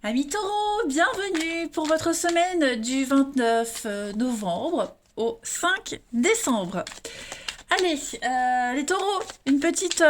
Amis taureaux, bienvenue pour votre semaine du 29 novembre au 5 décembre. Allez, les taureaux, une petite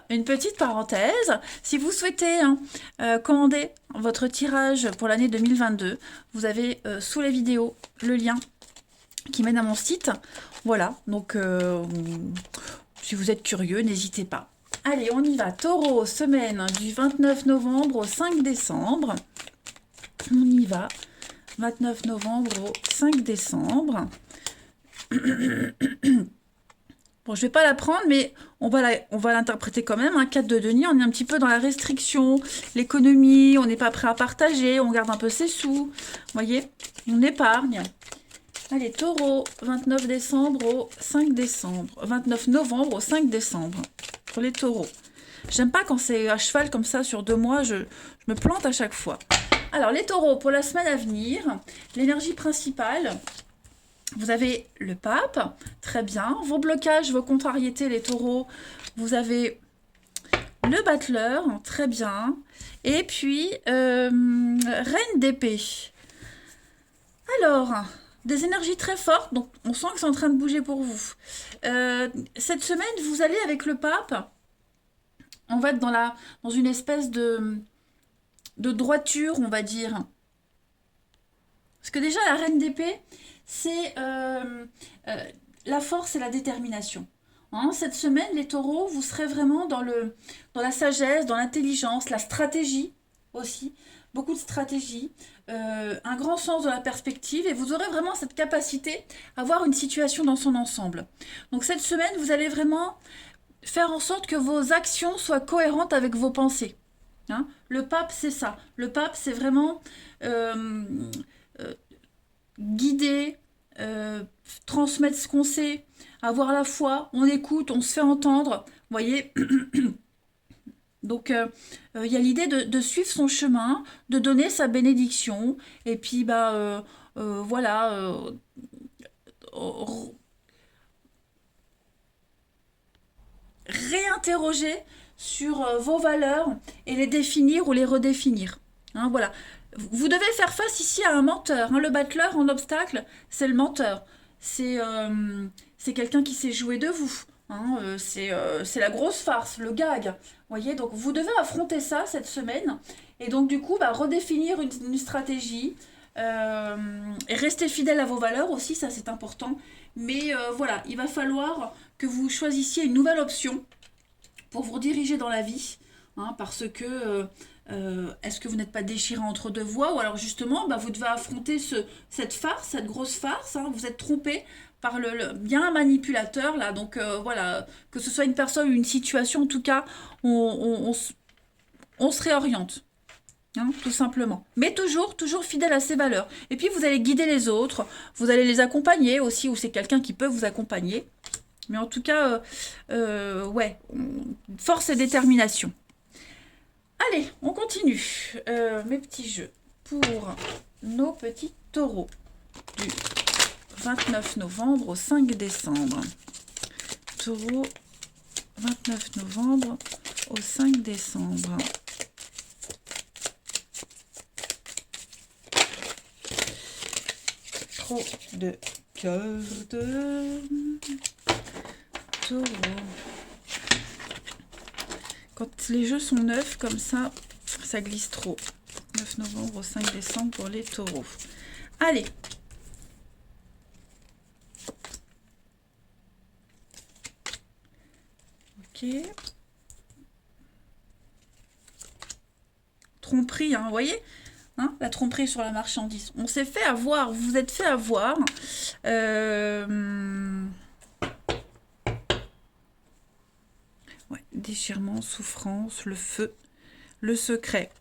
une petite parenthèse. Si vous souhaitez commander votre tirage pour l'année 2022, vous avez sous la vidéo le lien qui mène à mon site. Voilà, donc si vous êtes curieux, n'hésitez pas. Allez, on y va. Taureau, semaine du 29 novembre au 5 décembre. On y va. 29 novembre au 5 décembre. Bon, je vais pas la prendre, mais on va l'interpréter quand même. Un 4 de denier, on est un petit peu dans la restriction, l'économie, on n'est pas prêt à partager, on garde un peu ses sous. Vous voyez, on épargne. Allez, taureau, 29 décembre au 5 décembre. 29 novembre au 5 décembre. Pour les taureaux. J'aime pas quand c'est à cheval comme ça sur 2 mois, je me plante à chaque fois. Alors, les taureaux, pour la semaine à venir, l'énergie principale, vous avez le pape, très bien. Vos blocages, vos contrariétés, les taureaux, vous avez le battleur, très bien. Et puis, reine d'épée. Alors, des énergies très fortes, donc on sent que c'est en train de bouger pour vous. Cette semaine, vous allez avec le pape, on va être dans une espèce de droiture, on va dire. Parce que déjà, la reine d'épée, c'est la force et la détermination. Hein, cette semaine, les taureaux, vous serez vraiment dans la sagesse, dans l'intelligence, la stratégie aussi. Beaucoup de stratégie, un grand sens de la perspective, et vous aurez vraiment cette capacité à voir une situation dans son ensemble. Donc cette semaine, vous allez vraiment faire en sorte que vos actions soient cohérentes avec vos pensées. Hein, le pape, c'est ça. Le pape, c'est vraiment euh, euh, guider, transmettre ce qu'on sait, avoir la foi, on écoute, on se fait entendre. Vous voyez. Donc, il y a l'idée de suivre son chemin, de donner sa bénédiction, et puis, voilà, réinterroger sur vos valeurs et les définir ou les redéfinir. Hein, voilà. Vous devez faire face ici à un menteur. Hein. Le battleur en obstacle, c'est le menteur. C'est quelqu'un qui s'est joué de vous. Hein. C'est la grosse farce, le gag. Vous voyez, donc vous devez affronter ça cette semaine. Et donc du coup, redéfinir une stratégie. Et rester fidèle à vos valeurs aussi, ça c'est important. Mais voilà, il va falloir que vous choisissiez une nouvelle option pour vous diriger dans la vie, hein, parce que est-ce que vous n'êtes pas déchiré entre deux voies, ou alors justement, vous devez affronter cette farce, cette grosse farce, hein, vous êtes trompé par bien un manipulateur, là, donc voilà, que ce soit une personne ou une situation, en tout cas, on se réoriente. Hein, tout simplement. Mais toujours fidèle à ses valeurs. Et puis vous allez guider les autres, vous allez les accompagner aussi, ou c'est quelqu'un qui peut vous accompagner. Mais en tout cas, ouais, force et détermination. Allez, on continue. Mes petits jeux pour nos petits taureaux du 29 novembre au 5 décembre. Taureau, 29 novembre au 5 décembre. Trop de cartes. Taureau. Quand les jeux sont neufs comme ça glisse trop. 9 novembre au 5 décembre pour les taureaux. Allez. Ok. Tromperie, hein, vous voyez, hein, la tromperie sur la marchandise. On s'est fait avoir, vous vous êtes fait avoir. Ouais, déchirement, souffrance, le feu, le secret.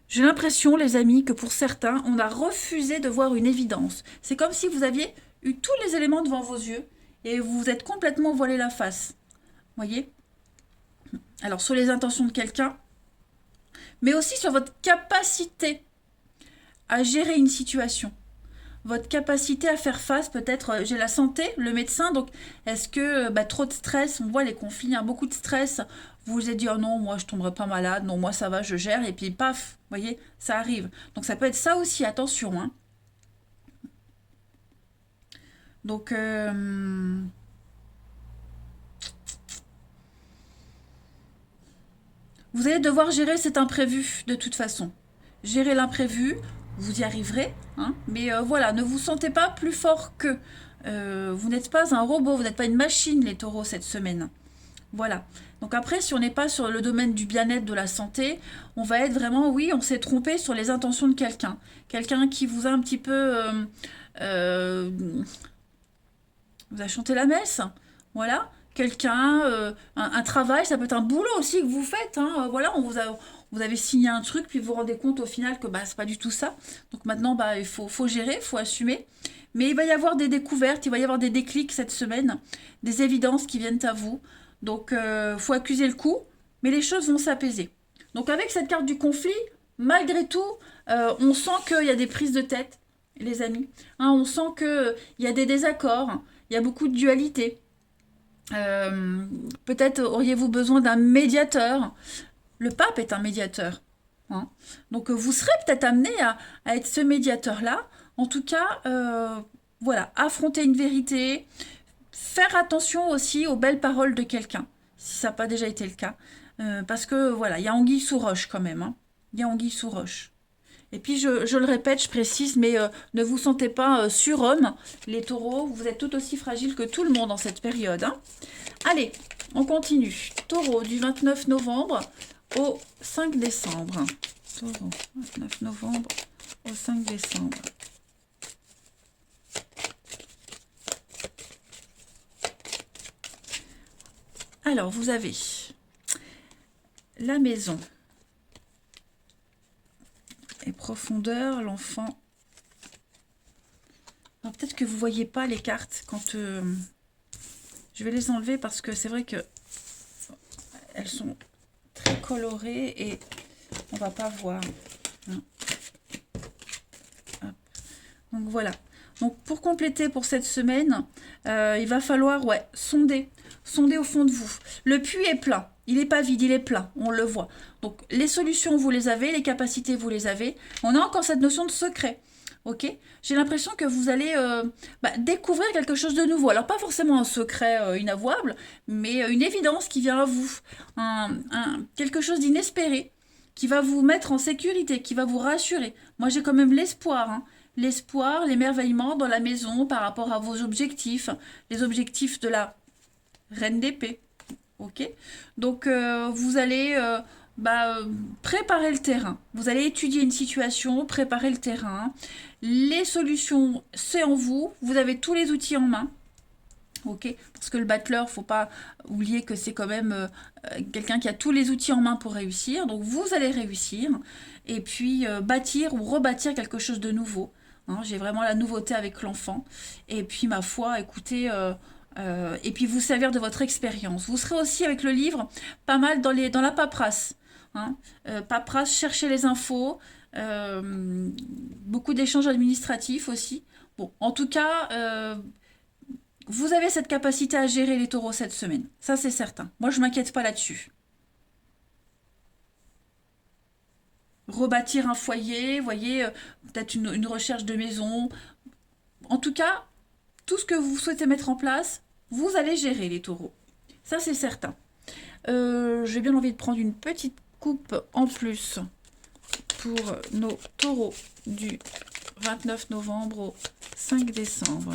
J'ai l'impression, les amis, que pour certains, on a refusé de voir une évidence. C'est comme si vous aviez eu tous les éléments devant vos yeux et vous vous êtes complètement voilé la face. Voyez? Alors, sur les intentions de quelqu'un, mais aussi sur votre capacité à gérer une situation. votre capacité à faire face, peut-être, j'ai la santé, le médecin, donc est-ce que trop de stress, on voit les conflits, hein, beaucoup de stress, vous vous êtes dit, oh non, moi je tomberai pas malade, non, moi ça va, je gère, et puis paf, vous voyez, ça arrive. Donc ça peut être ça aussi, attention, hein. Donc, vous allez devoir gérer cet imprévu de toute façon. Gérer l'imprévu, vous y arriverez, hein, mais voilà, ne vous sentez pas plus fort que. Vous n'êtes pas un robot, vous n'êtes pas une machine, les taureaux, cette semaine. Voilà. Donc après, si on n'est pas sur le domaine du bien-être, de la santé, on va être vraiment, oui, on s'est trompé sur les intentions de quelqu'un. Quelqu'un qui vous a un petit peu... euh, vous a chanté la messe. Voilà. Quelqu'un, un travail, ça peut être un boulot aussi que vous faites, hein. Voilà, vous avez signé un truc, puis vous vous rendez compte au final que bah, c'est pas du tout ça. Donc maintenant, bah, il faut gérer, il faut assumer. Mais il va y avoir des découvertes, il va y avoir des déclics cette semaine, des évidences qui viennent à vous. Donc, faut accuser le coup, mais les choses vont s'apaiser. Donc, avec cette carte du conflit, malgré tout, on sent qu'il y a des prises de tête, les amis. Hein, on sent qu'il y a des désaccords, hein. Il y a beaucoup de dualité. Peut-être auriez-vous besoin d'un médiateur. Le pape est un médiateur, hein. Donc, vous serez peut-être amené à être ce médiateur-là. En tout cas, voilà, affronter une vérité, faire attention aussi aux belles paroles de quelqu'un, si ça n'a pas déjà été le cas. Parce que voilà, il y a anguille sous roche quand même, hein. Il y a anguille sous roche. Et puis je le répète, je précise, mais ne vous sentez pas surhomme, les taureaux, vous êtes tout aussi fragiles que tout le monde en cette période, hein. Allez, on continue. Taureau du 29 novembre au 5 décembre. Taureau, 29 novembre au 5 décembre. Alors, vous avez la maison et profondeur, l'enfant. Alors, peut-être que vous ne voyez pas les cartes quand... je vais les enlever parce que c'est vrai que elles sont très colorées et on va pas voir. Hein. Donc, voilà. Donc, pour compléter pour cette semaine, il va falloir sonder au fond de vous. Le puits est plein. Il n'est pas vide, il est plein. On le voit. Donc, les solutions, vous les avez. Les capacités, vous les avez. On a encore cette notion de secret. Ok ? J'ai l'impression que vous allez découvrir quelque chose de nouveau. Alors, pas forcément un secret inavouable, mais une évidence qui vient à vous. Quelque chose d'inespéré qui va vous mettre en sécurité, qui va vous rassurer. Moi, j'ai quand même l'espoir, hein. L'espoir, l'émerveillement dans la maison par rapport à vos objectifs, les objectifs de la reine d'épée. Ok ? Donc, vous allez préparer le terrain. Vous allez étudier une situation, préparer le terrain. Les solutions, c'est en vous. Vous avez tous les outils en main. Ok ? Parce que le battleur, faut pas oublier que c'est quand même quelqu'un qui a tous les outils en main pour réussir. Donc, vous allez réussir. Et puis, bâtir ou rebâtir quelque chose de nouveau. Hein, j'ai vraiment la nouveauté avec l'enfant. Et puis, ma foi, écoutez... et puis vous servir de votre expérience. Vous serez aussi avec le livre pas mal dans la paperasse. Hein. Paperasse, chercher les infos, beaucoup d'échanges administratifs aussi. Bon, en tout cas, vous avez cette capacité à gérer les taureaux cette semaine. Ça, c'est certain. Moi, je ne m'inquiète pas là-dessus. Rebâtir un foyer, vous voyez, peut-être une recherche de maison. En tout cas, tout ce que vous souhaitez mettre en place, vous allez gérer les taureaux. Ça, c'est certain. J'ai bien envie de prendre une petite coupe en plus pour nos taureaux du 29 novembre au 5 décembre.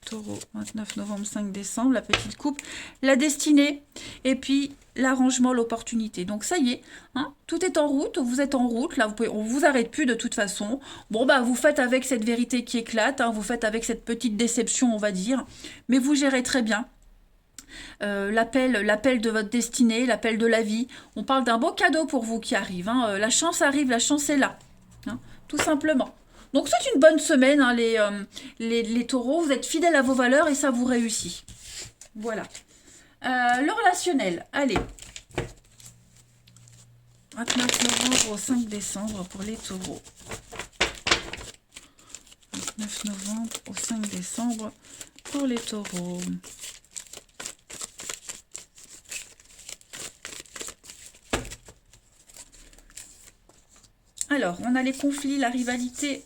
Taureau, 29 novembre, 5 décembre, la petite coupe, la destinée, et puis l'arrangement, l'opportunité. Donc ça y est, hein, tout est en route, vous êtes en route, là on vous arrête plus de toute façon. Bon bah vous faites avec cette vérité qui éclate, hein, vous faites avec cette petite déception on va dire, mais vous gérez très bien. L'appel de votre destinée, l'appel de la vie. On parle d'un beau cadeau pour vous qui arrive, hein. La chance arrive, la chance est là, hein, tout simplement. Donc c'est une bonne semaine, hein, les taureaux, vous êtes fidèles à vos valeurs et ça vous réussit. Voilà. Le relationnel, allez. 29 novembre au 5 décembre pour les taureaux. 29 novembre au 5 décembre pour les taureaux. Alors, on a les conflits, la rivalité.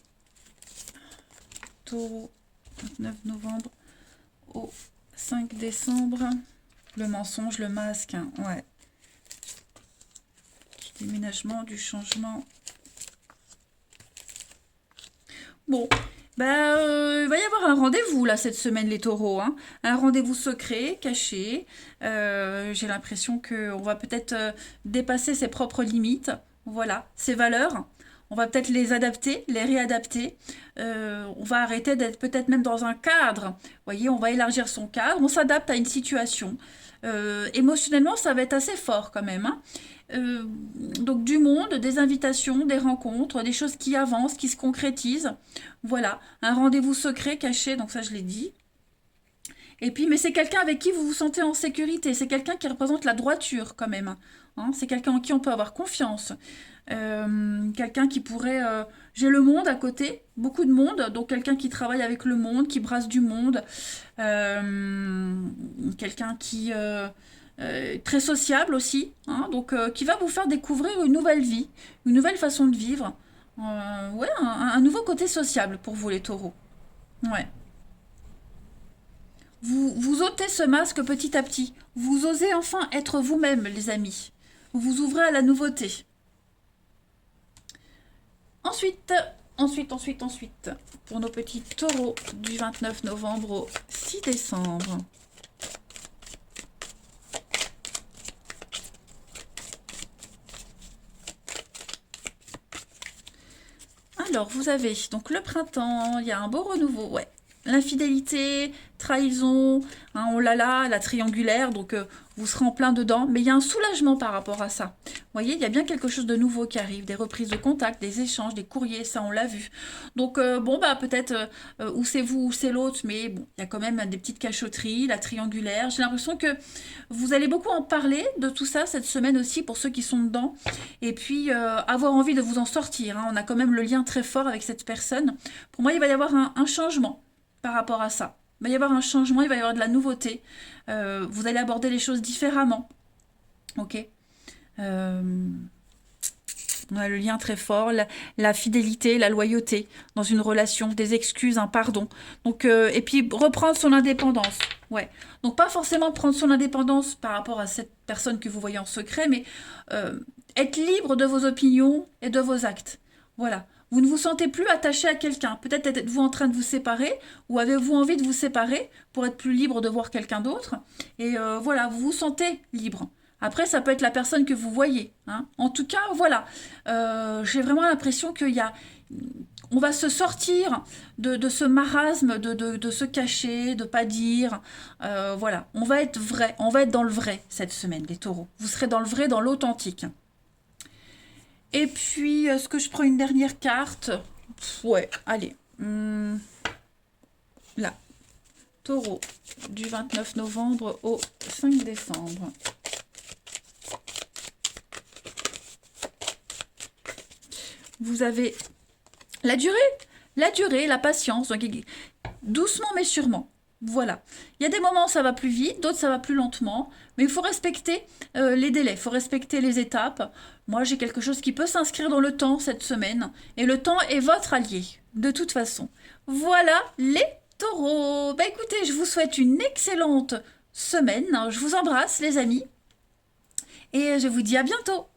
Taureau, 29 novembre au 5 décembre. Le mensonge, le masque, hein, ouais. Du déménagement, du changement. Bon, bah, il va y avoir un rendez-vous là cette semaine les taureaux, hein. Un rendez-vous secret, caché. J'ai l'impression qu'on va peut-être dépasser ses propres limites. Voilà, ses valeurs. On va peut-être les adapter, les réadapter. On va arrêter d'être peut-être même dans un cadre. Vous voyez, on va élargir son cadre. On s'adapte à une situation. Émotionnellement, ça va être assez fort quand même, hein. Donc du monde, des invitations, des rencontres, des choses qui avancent, qui se concrétisent. Voilà, un rendez-vous secret, caché, donc ça je l'ai dit. Et puis, mais c'est quelqu'un avec qui vous vous sentez en sécurité. C'est quelqu'un qui représente la droiture quand même, hein. C'est quelqu'un en qui on peut avoir confiance. Quelqu'un qui pourrait... J'ai le monde à côté, beaucoup de monde. Donc quelqu'un qui travaille avec le monde, qui brasse du monde. Quelqu'un qui... très sociable aussi, hein, donc qui va vous faire découvrir une nouvelle vie, une nouvelle façon de vivre. Ouais, un nouveau côté sociable pour vous les taureaux. Ouais. Vous ôtez ce masque petit à petit. Vous osez enfin être vous-même, les amis. Vous vous ouvrez à la nouveauté. Ensuite, pour nos petits taureaux du 29 novembre au 6 décembre. Alors, vous avez donc le printemps, il y a un beau renouveau, ouais. L'infidélité, trahison, hein, oh là là, la triangulaire, donc vous serez en plein dedans. Mais il y a un soulagement par rapport à ça. Vous voyez, il y a bien quelque chose de nouveau qui arrive, des reprises de contact, des échanges, des courriers, ça on l'a vu. Donc bon, bah peut-être ou c'est vous ou c'est l'autre, mais bon, il y a quand même des petites cachotteries, la triangulaire. J'ai l'impression que vous allez beaucoup en parler de tout ça cette semaine aussi pour ceux qui sont dedans. Et puis avoir envie de vous en sortir, hein. On a quand même le lien très fort avec cette personne. Pour moi, il va y avoir un changement par rapport à ça. Il va y avoir un changement, il va y avoir de la nouveauté. Vous allez aborder les choses différemment. Ok. On a le lien très fort, la fidélité, la loyauté dans une relation, des excuses, un pardon. Donc, et puis reprendre son indépendance. Ouais. Donc pas forcément prendre son indépendance par rapport à cette personne que vous voyez en secret, mais être libre de vos opinions et de vos actes. Voilà. Vous ne vous sentez plus attaché à quelqu'un. Peut-être êtes-vous en train de vous séparer ou avez-vous envie de vous séparer pour être plus libre de voir quelqu'un d'autre. Et voilà, vous vous sentez libre. Après, ça peut être la personne que vous voyez, hein. En tout cas, voilà. J'ai vraiment l'impression qu'il y a... On va se sortir de ce marasme, de se cacher, de pas dire. Voilà, on va être vrai, on va être dans le vrai cette semaine, les taureaux. Vous serez dans le vrai, dans l'authentique. Et puis, est-ce que je prends une dernière carte? Ouais, allez. Là, taureau, du 29 novembre au 5 décembre. Vous avez la durée, la patience, donc doucement mais sûrement. Voilà. Il y a des moments où ça va plus vite, d'autres ça va plus lentement, mais il faut respecter les délais, il faut respecter les étapes. Moi, j'ai quelque chose qui peut s'inscrire dans le temps cette semaine, et le temps est votre allié, de toute façon. Voilà les taureaux. Bah écoutez, je vous souhaite une excellente semaine. Je vous embrasse, les amis, et je vous dis à bientôt.